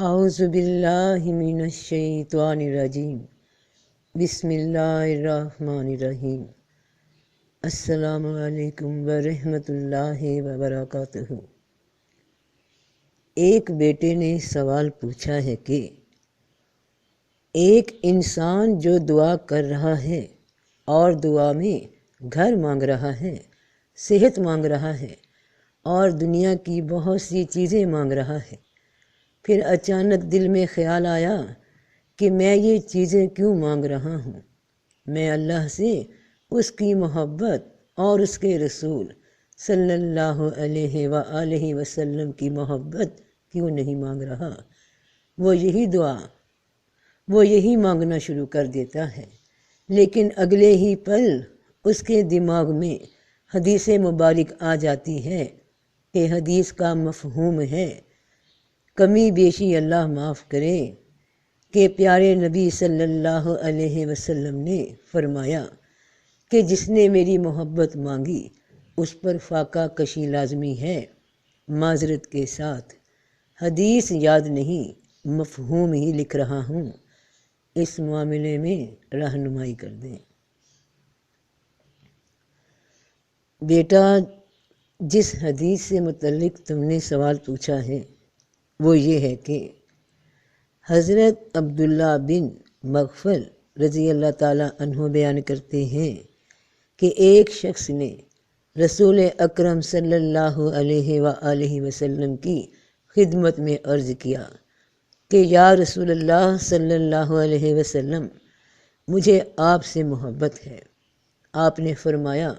اعوذ باللہ من الشیطان الرجیم بسم اللہ الرحمن الرحیم السلام علیکم ورحمۃ اللہ وبرکاتہ۔ ایک بیٹے نے سوال پوچھا ہے کہ ایک انسان جو دعا کر رہا ہے اور دعا میں گھر مانگ رہا ہے، صحت مانگ رہا ہے اور دنیا کی بہت سی چیزیں مانگ رہا ہے، پھر اچانک دل میں خیال آیا کہ میں یہ چیزیں کیوں مانگ رہا ہوں؟ میں اللہ سے اس کی محبت اور اس کے رسول صلی اللہ علیہ وآلہ وسلم کی محبت کیوں نہیں مانگ رہا؟ وہ یہی مانگنا شروع کر دیتا ہے، لیکن اگلے ہی پل اس کے دماغ میں حدیث مبارک آ جاتی ہے کہ حدیث کا مفہوم ہے، کمی بیشی اللہ معاف کرے، کہ پیارے نبی صلی اللہ علیہ وسلم نے فرمایا کہ جس نے میری محبت مانگی اس پر فاقہ کشی لازمی ہے۔ معذرت کے ساتھ حدیث یاد نہیں، مفہوم ہی لکھ رہا ہوں، اس معاملے میں رہنمائی کر دیں۔ بیٹا، جس حدیث سے متعلق تم نے سوال پوچھا ہے وہ یہ ہے کہ حضرت عبداللہ بن مغفل رضی اللہ تعالیٰ عنہ بیان کرتے ہیں کہ ایک شخص نے رسول اکرم صلی اللہ علیہ وآلہ وسلم کی خدمت میں عرض کیا کہ یا رسول اللہ صلی اللہ علیہ وسلم، مجھے آپ سے محبت ہے۔ آپ نے فرمایا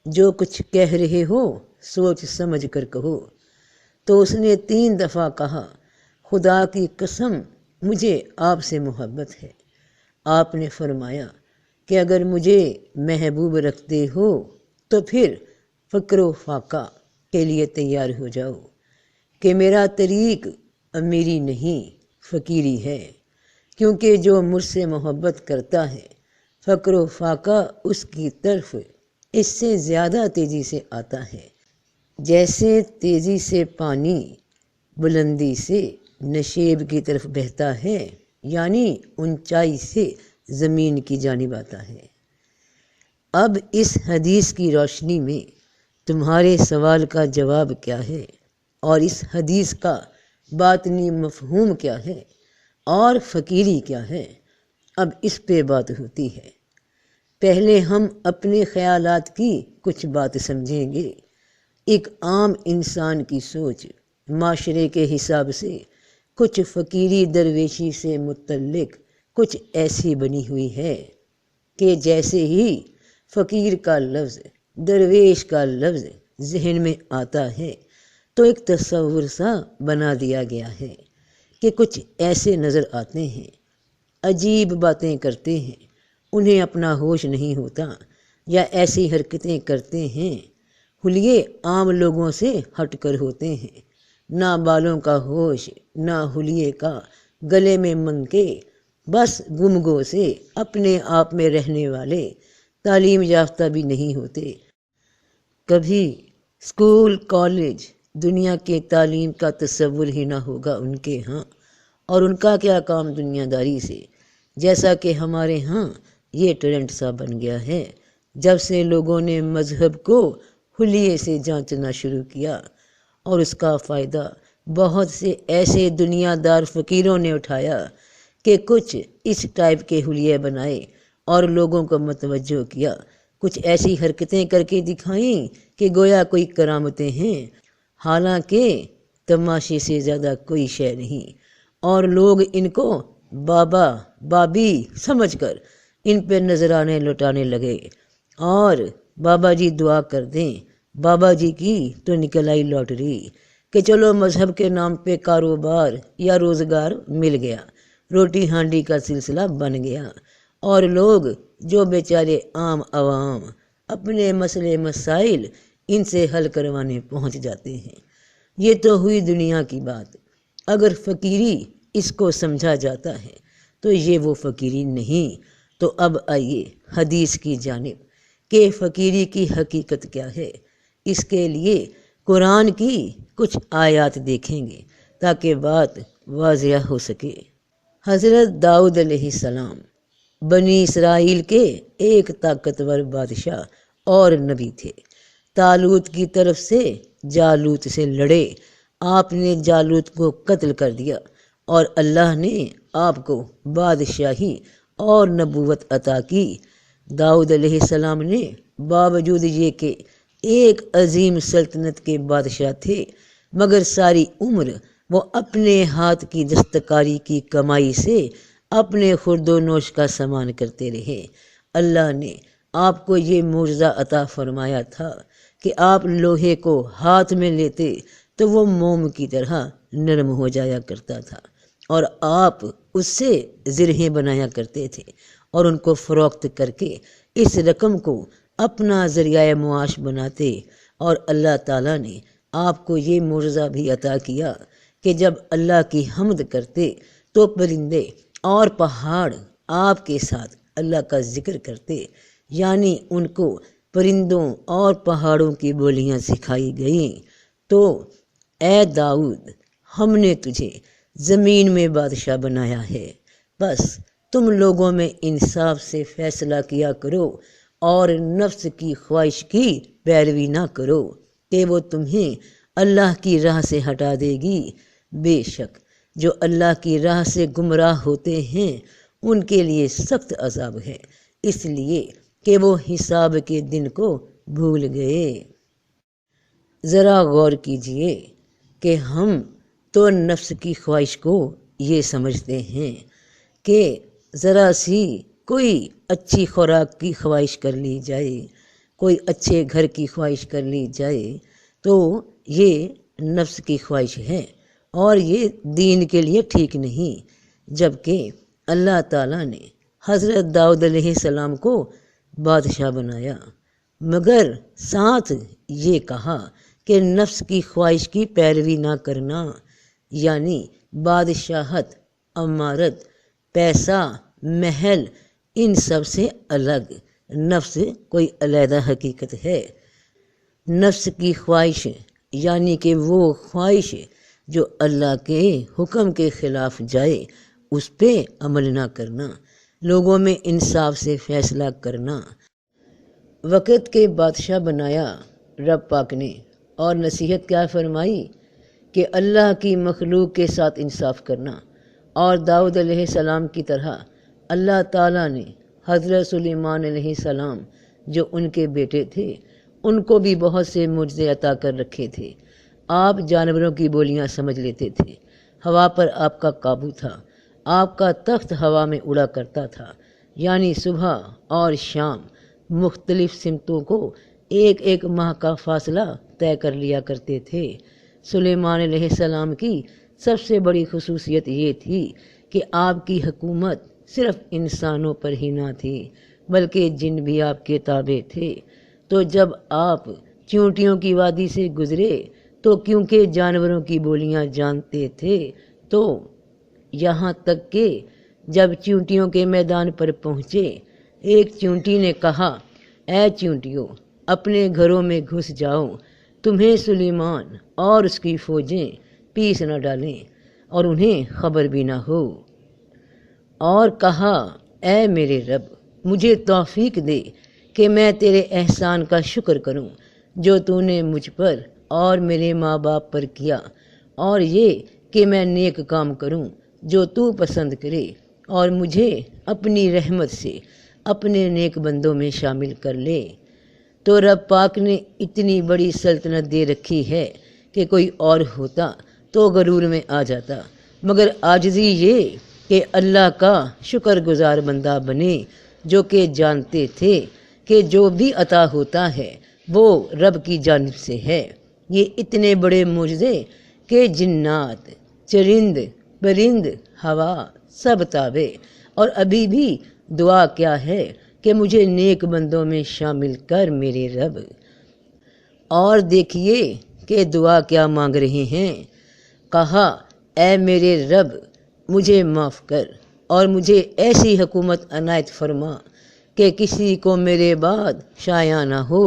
جو کچھ کہہ رہے ہو سوچ سمجھ کر کہو۔ تو اس نے 3 دفعہ کہا خدا کی قسم مجھے آپ سے محبت ہے۔ آپ نے فرمایا کہ اگر مجھے محبوب رکھتے ہو تو پھر فقر و فاقہ کے لیے تیار ہو جاؤ، کہ میرا طریق امیری نہیں فقیری ہے، کیونکہ جو مجھ سے محبت کرتا ہے فقر و فاقہ اس کی طرف اس سے زیادہ تیزی سے آتا ہے، جیسے تیزی سے پانی بلندی سے نشیب کی طرف بہتا ہے، یعنی اونچائی سے زمین کی جانب آتا ہے۔ اب اس حدیث کی روشنی میں تمہارے سوال کا جواب کیا ہے اور اس حدیث کا باطنی مفہوم کیا ہے اور فقیری کیا ہے، اب اس پہ بات ہوتی ہے۔ پہلے ہم اپنے خیالات کی کچھ بات سمجھیں گے۔ ایک عام انسان کی سوچ معاشرے کے حساب سے کچھ فقیری درویشی سے متعلق کچھ ایسی بنی ہوئی ہے کہ جیسے ہی فقیر کا لفظ، درویش کا لفظ ذہن میں آتا ہے تو ایک تصور سا بنا دیا گیا ہے کہ کچھ ایسے نظر آتے ہیں، عجیب باتیں کرتے ہیں، انہیں اپنا ہوش نہیں ہوتا، یا ایسی حرکتیں کرتے ہیں حلیے عام لوگوں سے ہٹ کر ہوتے ہیں، نہ بالوں کا ہوش نہ حلیے کا، گلے میں منکے، بس گمگو سے اپنے آپ میں رہنے والے، تعلیم یافتہ بھی نہیں ہوتے، کبھی اسکول کالج دنیا کے تعلیم کا تصور ہی نہ ہوگا ان کے ہاں، اور ان کا کیا کام دنیا داری سے، جیسا کہ ہمارے ہاں یہ ٹرینڈ سا بن گیا ہے جب سے لوگوں نے مذہب کو حلیے سے جانچنا شروع کیا، اور اس کا فائدہ بہت سے ایسے دنیا دار فقیروں نے اٹھایا کہ کچھ اس ٹائپ کے حلیے بنائے اور لوگوں کو متوجہ کیا، کچھ ایسی حرکتیں کر کے دکھائیں کہ گویا کوئی کرامتیں ہیں، حالانکہ تماشے سے زیادہ کوئی شے نہیں، اور لوگ ان کو بابا بابی سمجھ کر ان پہ نذرانے لوٹانے لگے، اور بابا جی دعا کر دیں، بابا جی کی تو نکل آئی لاٹری کہ چلو مذہب کے نام پہ کاروبار یا روزگار مل گیا، روٹی ہانڈی کا سلسلہ بن گیا، اور لوگ جو بیچارے عام عوام اپنے مسئلے مسائل ان سے حل کروانے پہنچ جاتے ہیں۔ یہ تو ہوئی دنیا کی بات۔ اگر فقیری اس کو سمجھا جاتا ہے تو یہ وہ فقیری نہیں۔ تو اب آئیے حدیث کی جانب کہ فقیری کی حقیقت کیا ہے۔ اس کے لیے قرآن کی کچھ آیات دیکھیں گے تاکہ بات واضح ہو سکے۔ حضرت داؤد علیہ السلام بنی اسرائیل کے ایک طاقتور بادشاہ اور نبی تھے۔ طالوت کی طرف سے جالوت سے لڑے، آپ نے جالوت کو قتل کر دیا اور اللہ نے آپ کو بادشاہی اور نبوت عطا کی۔ داؤد علیہ السلام نے باوجود یہ کہ ایک عظیم سلطنت کے بادشاہ تھے، مگر ساری عمر وہ اپنے ہاتھ کی دستکاری کی کمائی سے اپنے خورد و نوش کا سامان کرتے رہے۔ اللہ نے آپ کو یہ معجزہ عطا فرمایا تھا کہ آپ لوہے کو ہاتھ میں لیتے تو وہ موم کی طرح نرم ہو جایا کرتا تھا، اور آپ اس سے زرہیں بنایا کرتے تھے اور ان کو فروخت کر کے اس رقم کو اپنا ذریعہ معاش بناتے۔ اور اللہ تعالیٰ نے آپ کو یہ معجزہ بھی عطا کیا کہ جب اللہ کی حمد کرتے تو پرندے اور پہاڑ آپ کے ساتھ اللہ کا ذکر کرتے، یعنی ان کو پرندوں اور پہاڑوں کی بولیاں سکھائی گئیں۔ تو اے داؤد، ہم نے تجھے زمین میں بادشاہ بنایا ہے، بس تم لوگوں میں انصاف سے فیصلہ کیا کرو اور نفس کی خواہش کی پیروی نہ کرو کہ وہ تمہیں اللہ کی راہ سے ہٹا دے گی۔ بے شک جو اللہ کی راہ سے گمراہ ہوتے ہیں ان کے لیے سخت عذاب ہے، اس لیے کہ وہ حساب کے دن کو بھول گئے۔ ذرا غور کیجئے کہ ہم تو نفس کی خواہش کو یہ سمجھتے ہیں کہ ذرا سی کوئی اچھی خوراک کی خواہش کر لی جائے، کوئی اچھے گھر کی خواہش کر لی جائے تو یہ نفس کی خواہش ہے اور یہ دین کے لیے ٹھیک نہیں، جبکہ اللہ تعالیٰ نے حضرت داؤد علیہ السلام کو بادشاہ بنایا، مگر ساتھ یہ کہا کہ نفس کی خواہش کی پیروی نہ کرنا، یعنی بادشاہت، امارت، پیسہ، محل، ان سب سے الگ نفس کوئی علیحدہ حقیقت ہے۔ نفس کی خواہش یعنی کہ وہ خواہش جو اللہ کے حکم کے خلاف جائے، اس پہ عمل نہ کرنا، لوگوں میں انصاف سے فیصلہ کرنا۔ وقت کے بادشاہ بنایا رب پاک نے، اور نصیحت کیا فرمائی کہ اللہ کی مخلوق کے ساتھ انصاف کرنا۔ اور داؤد علیہ السلام کی طرح اللہ تعالیٰ نے حضرت سلیمان علیہ السلام جو ان کے بیٹے تھے، ان کو بھی بہت سے معجزے عطا کر رکھے تھے۔ آپ جانوروں کی بولیاں سمجھ لیتے تھے، ہوا پر آپ کا قابو تھا، آپ کا تخت ہوا میں اڑا کرتا تھا، یعنی صبح اور شام مختلف سمتوں کو ایک ایک ماہ کا فاصلہ طے کر لیا کرتے تھے۔ سلیمان علیہ السلام کی سب سے بڑی خصوصیت یہ تھی کہ آپ کی حکومت صرف انسانوں پر ہی نہ تھی بلکہ جن بھی آپ کے تابع تھے۔ تو جب آپ چیونٹیوں کی وادی سے گزرے تو کیونکہ جانوروں کی بولیاں جانتے تھے، تو یہاں تک کہ جب چیونٹیوں کے میدان پر پہنچے، ایک چیونٹی نے کہا، اے چیونٹیوں، اپنے گھروں میں گھس جاؤ، تمہیں سلیمان اور اس کی فوجیں پیس نہ ڈالیں اور انہیں خبر بھی نہ ہو۔ اور کہا، اے میرے رب، مجھے توفیق دے کہ میں تیرے احسان کا شکر کروں جو تو نے مجھ پر اور میرے ماں باپ پر کیا، اور یہ کہ میں نیک کام کروں جو تو پسند کرے، اور مجھے اپنی رحمت سے اپنے نیک بندوں میں شامل کر لے۔ تو رب پاک نے اتنی بڑی سلطنت دے رکھی ہے کہ کوئی اور ہوتا تو غرور میں آ جاتا، مگر عاجزی یہ کہ اللہ کا شکر گزار بندہ بنے، جو کہ جانتے تھے کہ جو بھی عطا ہوتا ہے وہ رب کی جانب سے ہے۔ یہ اتنے بڑے معجزے کہ جنات، چرند، پرند، ہوا سب تابع، اور ابھی بھی دعا کیا ہے کہ مجھے نیک بندوں میں شامل کر میرے رب۔ اور دیکھیے کہ دعا کیا مانگ رہے ہیں، کہا، اے میرے رب، مجھے معاف کر اور مجھے ایسی حکومت عنایت فرما کہ کسی کو میرے بعد شایع نہ ہو،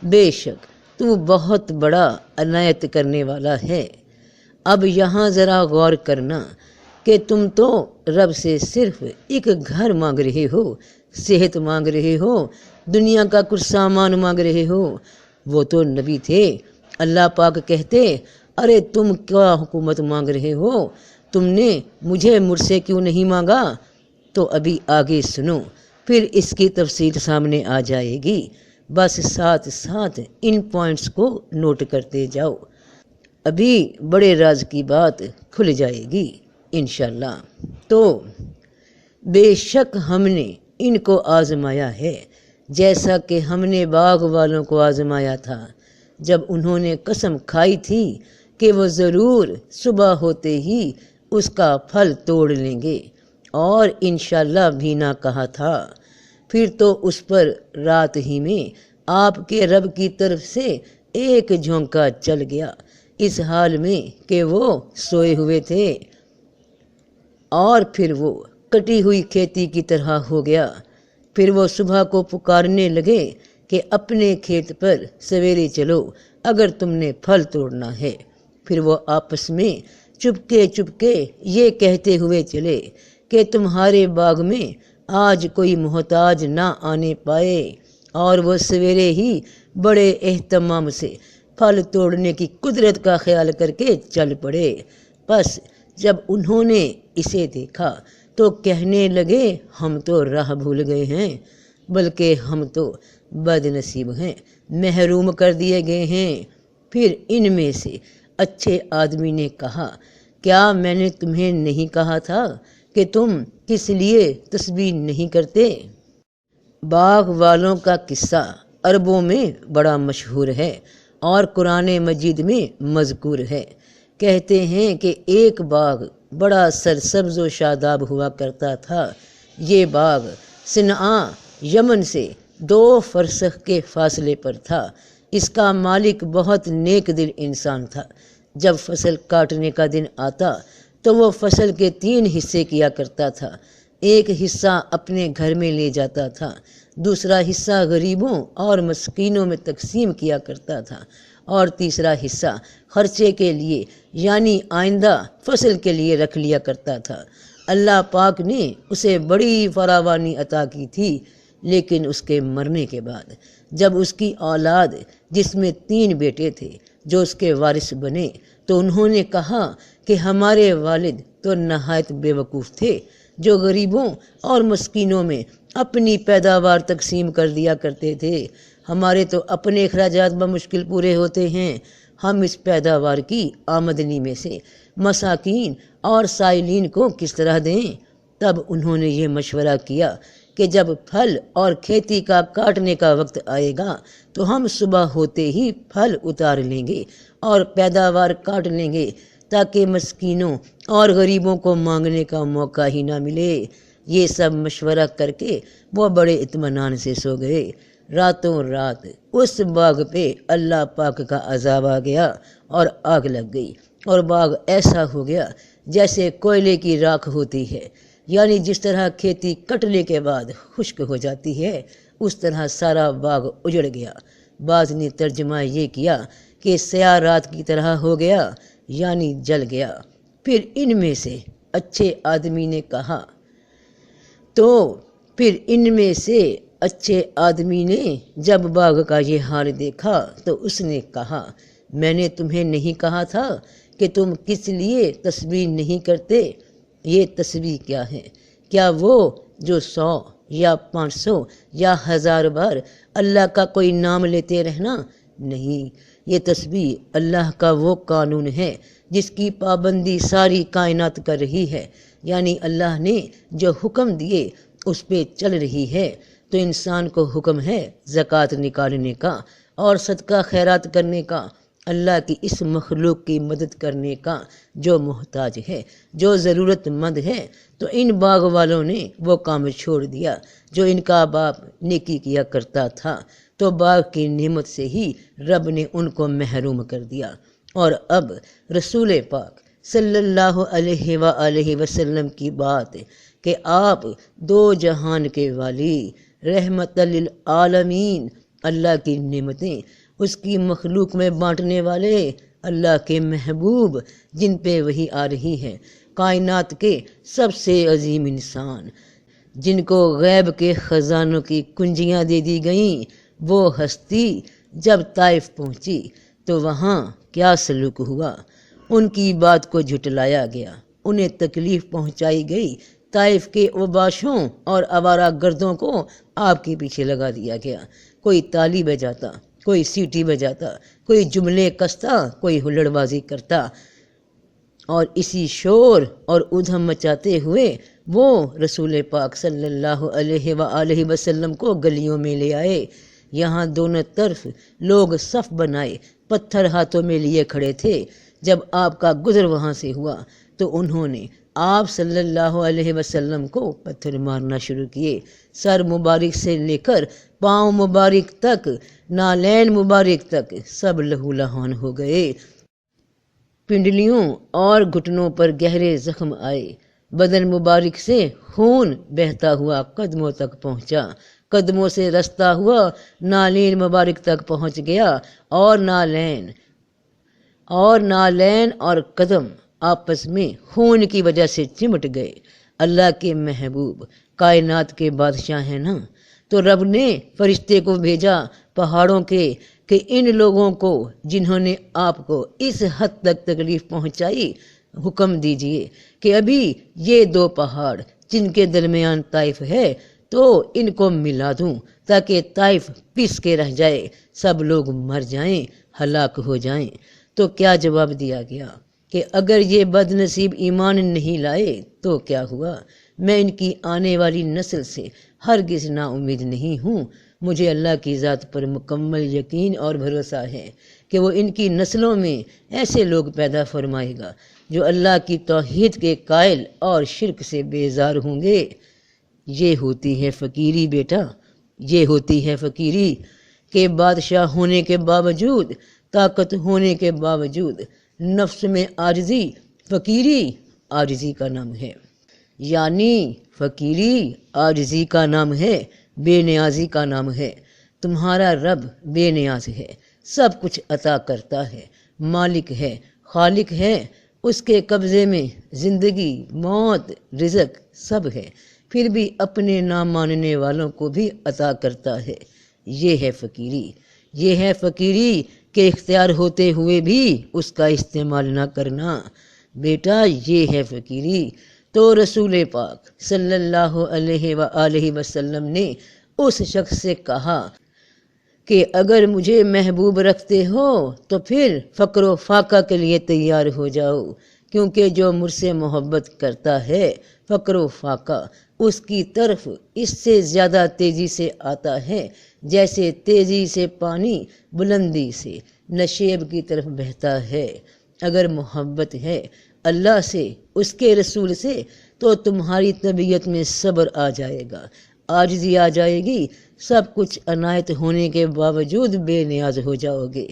بے شک تو بہت بڑا عنایت کرنے والا ہے۔ اب یہاں ذرا غور کرنا کہ تم تو رب سے صرف ایک گھر مانگ رہے ہو، صحت مانگ رہے ہو، دنیا کا کچھ سامان مانگ رہے ہو۔ وہ تو نبی تھے، اللہ پاک کہتے ارے تم کیا حکومت مانگ رہے ہو، تم نے مجھ سے کیوں نہیں مانگا؟ تو ابھی آگے سنو، پھر اس کی تفصیل سامنے آ جائے گی، بس ساتھ ساتھ ان پوائنٹس کو نوٹ کرتے جاؤ، ابھی بڑے راز کی بات کھل جائے گی انشاءاللہ۔ تو بے شک ہم نے ان کو آزمایا ہے جیسا کہ ہم نے باغ والوں کو آزمایا تھا، جب انہوں نے قسم کھائی تھی کہ وہ ضرور صبح ہوتے ہی اس کا پھل توڑ لیں گے، اور انشاءاللہ بھی نہ کہا تھا، پھر تو اس پر رات ہی میں آپ کے رب کی طرف سے ایک جھونکا چل گیا، اس حال میں کہ وہ سوئے ہوئے تھے، اور پھر وہ کٹی ہوئی کھیتی کی طرح ہو گیا۔ پھر وہ صبح کو پکارنے لگے کہ اپنے کھیت پر سویرے چلو اگر تم نے پھل توڑنا ہے۔ پھر وہ آپس میں چپکے چپکے یہ کہتے ہوئے چلے کہ تمہارے باغ میں آج کوئی محتاج نہ آنے پائے، اور وہ سویرے ہی بڑے اہتمام سے پھل توڑنے کی قدرت کا خیال کر کے چل پڑے۔ پس جب انہوں نے اسے دیکھا تو کہنے لگے ہم تو راہ بھول گئے ہیں، بلکہ ہم تو بد نصیب ہیں، محروم کر دیے گئے ہیں۔ پھر ان میں سے اچھے آدمی نے کہا کیا میں نے تمہیں نہیں کہا تھا کہ تم کس لیے تسبیح نہیں کرتے؟ باغ والوں کا قصہ عربوں میں بڑا مشہور ہے اور قرآن مجید میں مذکور ہے۔ کہتے ہیں کہ ایک باغ بڑا سرسبز و شاداب ہوا کرتا تھا۔ یہ باغ صنعاء یمن سے 2 فرسخ کے فاصلے پر تھا۔ اس کا مالک بہت نیک دل انسان تھا۔ جب فصل کاٹنے کا دن آتا تو وہ فصل کے 3 حصے کیا کرتا تھا۔ ایک حصہ اپنے گھر میں لے جاتا تھا، دوسرا حصہ غریبوں اور مسکینوں میں تقسیم کیا کرتا تھا، اور تیسرا حصہ خرچے کے لیے یعنی آئندہ فصل کے لیے رکھ لیا کرتا تھا۔ اللہ پاک نے اسے بڑی فراوانی عطا کی تھی، لیکن اس کے مرنے کے بعد جب اس کی اولاد جس میں 3 بیٹے تھے جو اس کے وارث بنے تو انہوں نے کہا کہ ہمارے والد تو نہایت بے وقوف تھے، جو غریبوں اور مسکینوں میں اپنی پیداوار تقسیم کر دیا کرتے تھے، ہمارے تو اپنے اخراجات بمشکل پورے ہوتے ہیں، ہم اس پیداوار کی آمدنی میں سے مساکین اور سائلین کو کس طرح دیں؟ تب انہوں نے یہ مشورہ کیا کہ جب پھل اور کھیتی کا کاٹنے کا وقت آئے گا تو ہم صبح ہوتے ہی پھل اتار لیں گے اور پیداوار کاٹ لیں گے، تاکہ مسکینوں اور غریبوں کو مانگنے کا موقع ہی نہ ملے۔ یہ سب مشورہ کر کے وہ بڑے اطمینان سے سو گئے۔ راتوں رات اس باغ پہ اللہ پاک کا عذاب آ گیا اور آگ لگ گئی، اور باغ ایسا ہو گیا جیسے کوئلے کی راکھ ہوتی ہے، یعنی جس طرح کھیتی کٹنے کے بعد خشک ہو جاتی ہے اس طرح سارا باغ اجڑ گیا۔ بعض نے ترجمہ یہ کیا کہ سیاہ رات کی طرح ہو گیا، یعنی جل گیا۔ پھر ان میں سے اچھے آدمی نے کہا جب باغ کا یہ حال دیکھا تو اس نے کہا میں نے تمہیں نہیں کہا تھا کہ تم کس لیے تسبیح نہیں کرتے؟ یہ تسبیح کیا ہے؟ کیا وہ جو 100 یا 500 یا 1000 بار اللہ کا کوئی نام لیتے رہنا؟ نہیں، یہ تسبیح اللہ کا وہ قانون ہے جس کی پابندی ساری کائنات کر رہی ہے، یعنی اللہ نے جو حکم دیے اس پہ چل رہی ہے۔ تو انسان کو حکم ہے زکوٰۃ نکالنے کا اور صدقہ خیرات کرنے کا، اللہ کی اس مخلوق کی مدد کرنے کا جو محتاج ہے، جو ضرورت مند ہے۔ تو ان باغ والوں نے وہ کام چھوڑ دیا جو ان کا باپ نیکی کیا کرتا تھا، تو باغ کی نعمت سے ہی رب نے ان کو محروم کر دیا۔ اور اب رسول پاک صلی اللہ علیہ وآلہ وسلم کی بات کہ آپ 2 جہان کے والی، رحمت للعالمین، اللہ کی نعمتیں اس کی مخلوق میں بانٹنے والے، اللہ کے محبوب جن پہ وحی آ رہی ہے، کائنات کے سب سے عظیم انسان جن کو غیب کے خزانوں کی کنجیاں دے دی گئیں، وہ ہستی جب طائف پہنچی تو وہاں کیا سلوک ہوا؟ ان کی بات کو جھٹلایا گیا، انہیں تکلیف پہنچائی گئی، طائف کے اوباشوں اور آوارہ گردوں کو آپ کے پیچھے لگا دیا گیا۔ کوئی تالی بجاتا، کوئی سیٹی بجاتا، کوئی جملے کستا، کوئی ہلڑ بازی کرتا، اور اسی شور اور ادھم مچاتے ہوئے وہ رسول پاک صلی اللہ علیہ وآلہ وسلم کو گلیوں میں لے آئے۔ یہاں دونوں طرف لوگ صف بنائے پتھر ہاتھوں میں لیے کھڑے تھے۔ جب آپ کا گزر وہاں سے ہوا تو انہوں نے آپ صلی اللہ علیہ وسلم کو پتھر مارنا شروع کیے۔ سر مبارک سے لے کر پاؤں مبارک تک، نالین مبارک تک سب لہو لہان ہو گئے۔ پنڈلیوں اور گھٹنوں پر گہرے زخم آئے، بدن مبارک سے خون بہتا ہوا قدموں تک پہنچا، قدموں سے رستا ہوا نالین مبارک تک پہنچ گیا، اور نالین اور قدم آپس میں خون کی وجہ سے چمٹ گئے۔ اللہ کے محبوب کائنات کے بادشاہ ہیں نا، تو رب نے فرشتے کو بھیجا پہاڑوں کے کہ ان لوگوں کو جنہوں نے آپ کو اس حد تک تکلیف پہنچائی، حکم دیجئے کہ ابھی یہ دو پہاڑ جن کے درمیان طائف ہے تو ان کو ملا دوں تاکہ طائف پس کے رہ جائے، سب لوگ مر جائیں، ہلاک ہو جائیں۔ تو کیا جواب دیا گیا کہ اگر یہ بد نصیب ایمان نہیں لائے تو کیا ہوا؟ میں ان کی آنے والی نسل سے ہرگز نا امید نہیں ہوں۔ مجھے اللہ کی ذات پر مکمل یقین اور بھروسہ ہے کہ وہ ان کی نسلوں میں ایسے لوگ پیدا فرمائے گا جو اللہ کی توحید کے قائل اور شرک سے بیزار ہوں گے۔ یہ ہوتی ہے فقیری بیٹا، یہ ہوتی ہے فقیری کہ بادشاہ ہونے کے باوجود، طاقت ہونے کے باوجود نفس میں عاجزی، فقیری عاجزی کا نام ہے۔ یعنی فقیری عاجزی کا نام ہے، بے نیازی کا نام ہے۔ تمہارا رب بے نیاز ہے، سب کچھ عطا کرتا ہے، مالک ہے، خالق ہے، اس کے قبضے میں زندگی، موت، رزق سب ہے، پھر بھی اپنے نہ ماننے والوں کو بھی عطا کرتا ہے۔ یہ ہے فقیری، یہ ہے فقیری کہ اختیار ہوتے ہوئے بھی اس کا استعمال نہ کرنا۔ بیٹا یہ ہے فقیری۔ تو رسول پاک صلی اللہ علیہ وآلہ وسلم نے اس شخص سے کہا کہ اگر مجھے محبوب رکھتے ہو تو پھر فقر و فاقہ کے لیے تیار ہو جاؤ، کیونکہ جو مجھ سے محبت کرتا ہے فقر و فاقہ اس کی طرف اس سے زیادہ تیزی سے آتا ہے جیسے تیزی سے پانی بلندی سے نشیب کی طرف بہتا ہے۔ اگر محبت ہے اللہ سے، اس کے رسول سے، تو تمہاری طبیعت میں صبر آ جائے گا، عاجزی آ جائے گی، سب کچھ عنایت ہونے کے باوجود بے نیاز ہو جاؤ گے۔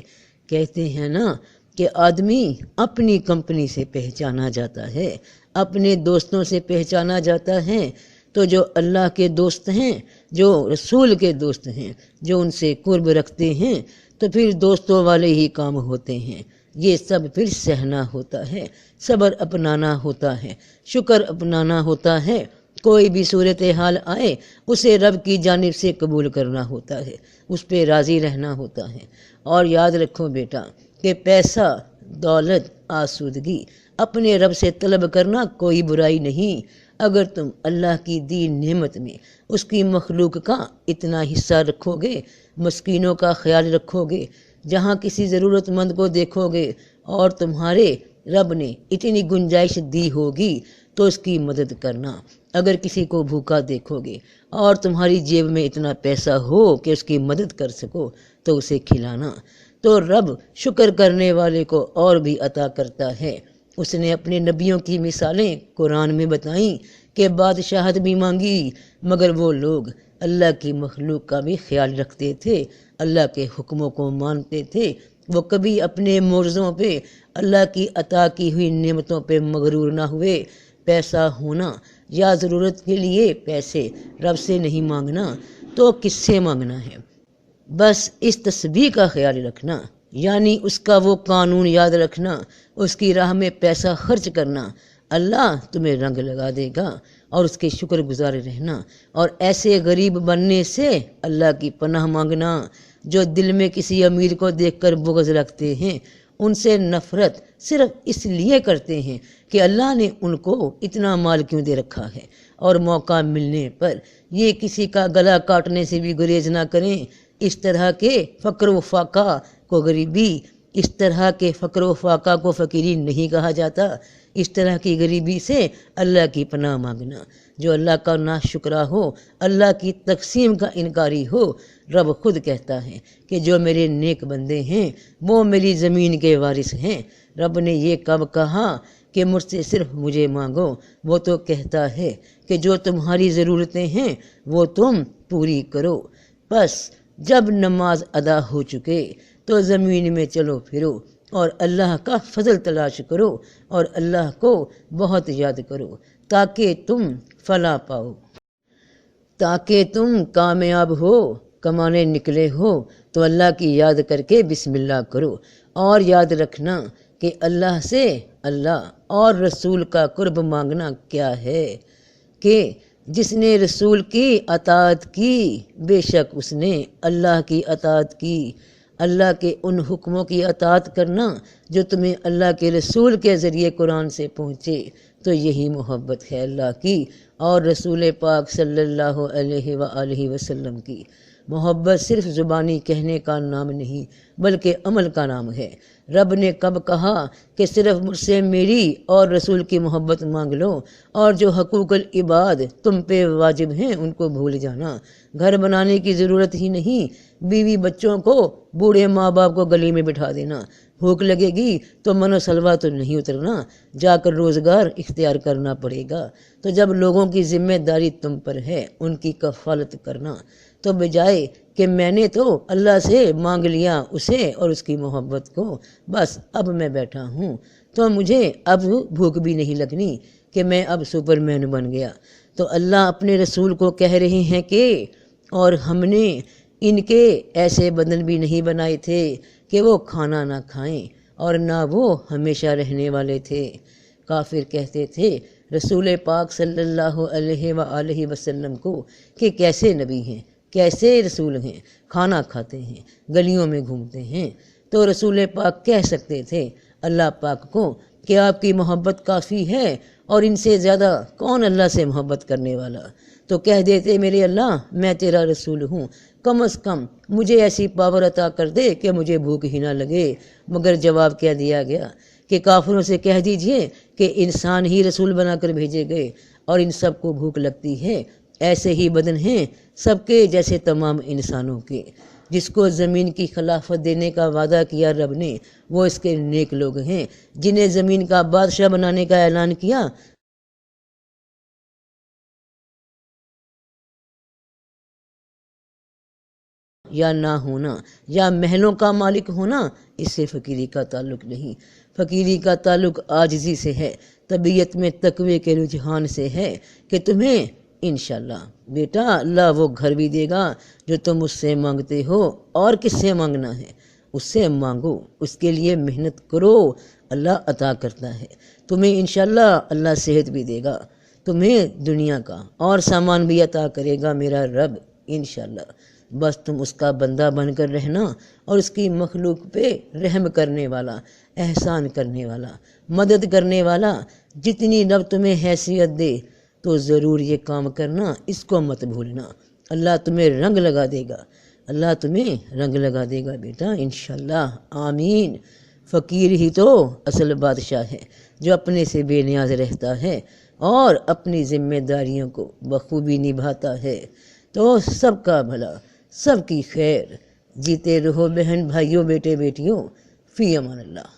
کہتے ہیں نا کہ آدمی اپنی کمپنی سے پہچانا جاتا ہے، اپنے دوستوں سے پہچانا جاتا ہے، تو جو اللہ کے دوست ہیں، جو رسول کے دوست ہیں، جو ان سے قرب رکھتے ہیں، تو پھر دوستوں والے ہی کام ہوتے ہیں۔ یہ سب پھر سہنا ہوتا ہے، صبر اپنانا ہوتا ہے، شکر اپنانا ہوتا ہے، کوئی بھی صورتحال آئے اسے رب کی جانب سے قبول کرنا ہوتا ہے، اس پہ راضی رہنا ہوتا ہے۔ اور یاد رکھو بیٹا کہ پیسہ، دولت، آسودگی اپنے رب سے طلب کرنا کوئی برائی نہیں۔ اگر تم اللہ کی دی نعمت میں اس کی مخلوق کا اتنا حصہ رکھو گے، مسکینوں کا خیال رکھو گے، جہاں کسی ضرورت مند کو دیکھو گے اور تمہارے رب نے اتنی گنجائش دی ہوگی تو اس کی مدد کرنا۔ اگر کسی کو بھوکا دیکھو گے اور تمہاری جیب میں اتنا پیسہ ہو کہ اس کی مدد کر سکو تو اسے کھلانا۔ تو رب شکر کرنے والے کو اور بھی عطا کرتا ہے۔ اس نے اپنے نبیوں کی مثالیں قرآن میں بتائیں کہ بادشاہت بھی مانگی، مگر وہ لوگ اللہ کی مخلوق کا بھی خیال رکھتے تھے، اللہ کے حکموں کو مانتے تھے، وہ کبھی اپنے معجزوں پہ، اللہ کی عطا کی ہوئی نعمتوں پہ مغرور نہ ہوئے۔ پیسہ ہونا یا ضرورت کے لیے پیسے رب سے نہیں مانگنا تو کس سے مانگنا ہے؟ بس اس تسبیح کا خیال رکھنا، یعنی اس کا وہ قانون یاد رکھنا، اس کی راہ میں پیسہ خرچ کرنا، اللہ تمہیں رنگ لگا دے گا، اور اس کے شکر گزار رہنا، اور ایسے غریب بننے سے اللہ کی پناہ مانگنا جو دل میں کسی امیر کو دیکھ کر بغض رکھتے ہیں، ان سے نفرت صرف اس لیے کرتے ہیں کہ اللہ نے ان کو اتنا مال کیوں دے رکھا ہے، اور موقع ملنے پر یہ کسی کا گلا کاٹنے سے بھی گریز نہ کریں۔ اس طرح کے فقر و فاقہ کو غریبی، اس طرح کے فقر و فاقہ کو فقیری نہیں کہا جاتا۔ اس طرح کی غریبی سے اللہ کی پناہ مانگنا جو اللہ کا ناشکرا ہو، اللہ کی تقسیم کا انکاری ہو۔ رب خود کہتا ہے کہ جو میرے نیک بندے ہیں وہ میری زمین کے وارث ہیں۔ رب نے یہ کب کہا کہ مجھ سے صرف مجھے مانگو؟ وہ تو کہتا ہے کہ جو تمہاری ضرورتیں ہیں وہ تم پوری کرو۔ بس جب نماز ادا ہو چکے تو زمین میں چلو پھرو اور اللہ کا فضل تلاش کرو، اور اللہ کو بہت یاد کرو تاکہ تم فلاح پاؤ، تاکہ تم کامیاب ہو۔ کمانے نکلے ہو تو اللہ کی یاد کر کے بسم اللہ کرو، اور یاد رکھنا کہ اللہ سے اللہ اور رسول کا قرب مانگنا کیا ہے کہ جس نے رسول کی اطاعت کی بے شک اس نے اللہ کی اطاعت کی۔ اللہ کے ان حکموں کی اطاعت کرنا جو تمہیں اللہ کے رسول کے ذریعے قرآن سے پہنچے، تو یہی محبت ہے اللہ کی اور رسول پاک صلی اللہ علیہ وآلہ وسلم کی۔ محبت صرف زبانی کہنے کا نام نہیں بلکہ عمل کا نام ہے۔ رب نے کب کہا کہ صرف مجھ سے میری اور رسول کی محبت مانگ لو، اور جو حقوق العباد تم پہ واجب ہیں ان کو بھول جانا۔ گھر بنانے کی ضرورت ہی نہیں، بیوی بچوں کو، بوڑھے ماں باپ کو گلی میں بٹھا دینا۔ بھوک لگے گی تو من و سلوہ تو نہیں اترنا، جا کر روزگار اختیار کرنا پڑے گا۔ تو جب لوگوں کی ذمہ داری تم پر ہے ان کی کفالت کرنا، تو بجائے کہ میں نے تو اللہ سے مانگ لیا اسے اور اس کی محبت کو، بس اب میں بیٹھا ہوں تو مجھے اب بھوک بھی نہیں لگنی کہ میں اب سپر مین بن گیا۔ تو اللہ اپنے رسول کو کہہ رہے ہیں کہ اور ہم نے ان کے ایسے بدن بھی نہیں بنائے تھے کہ وہ کھانا نہ کھائیں اور نہ وہ ہمیشہ رہنے والے تھے۔ کافر کہتے تھے رسول پاک صلی اللہ علیہ وآلہ وسلم کو کہ کیسے نبی ہیں، کیسے رسول ہیں، کھانا کھاتے ہیں، گلیوں میں گھومتے ہیں۔ تو رسول پاک کہہ سکتے تھے اللہ پاک کو کہ آپ کی محبت کافی ہے اور ان سے زیادہ کون اللہ سے محبت کرنے والا؟ تو کہہ دیتے میرے اللہ میں تیرا رسول ہوں، کم از کم مجھے ایسی پاور عطا کر دے کہ مجھے بھوک ہی نہ لگے۔ مگر جواب کیا دیا گیا کہ کافروں سے کہہ دیجئے کہ انسان ہی رسول بنا کر بھیجے گئے اور ان سب کو بھوک لگتی ہے، ایسے ہی بدن ہیں سب کے جیسے تمام انسانوں کے۔ جس کو زمین کی خلافت دینے کا وعدہ کیا رب نے وہ اس کے نیک لوگ ہیں، جنہیں زمین کا بادشاہ بنانے کا اعلان کیا یا نہ ہونا یا محلوں کا مالک ہونا، اس سے فقیری کا تعلق نہیں۔ فقیری کا تعلق عاجزی سے ہے، طبیعت میں تقوی کے رجحان سے ہے کہ تمہیں انشاءاللہ بیٹا اللہ وہ گھر بھی دے گا جو تم اس سے مانگتے ہو۔ اور کس سے مانگنا ہے؟ اس سے مانگو، اس کے لیے محنت کرو، اللہ عطا کرتا ہے۔ تمہیں انشاءاللہ اللہ صحت بھی دے گا، تمہیں دنیا کا اور سامان بھی عطا کرے گا میرا رب انشاءاللہ۔ بس تم اس کا بندہ بن کر رہنا اور اس کی مخلوق پہ رحم کرنے والا، احسان کرنے والا، مدد کرنے والا، جتنی رب تمہیں حیثیت دے تو ضرور یہ کام کرنا، اس کو مت بھولنا۔ اللہ تمہیں رنگ لگا دے گا، اللہ تمہیں رنگ لگا دے گا بیٹا انشاءاللہ، آمین۔ فقیر ہی تو اصل بادشاہ ہے جو اپنے سے بے نیاز رہتا ہے اور اپنی ذمہ داریوں کو بخوبی نبھاتا ہے۔ تو سب کا بھلا، سب کی خیر، جیتے رہو بہن بھائیوں بیٹے بیٹیوں، فی امان اللہ۔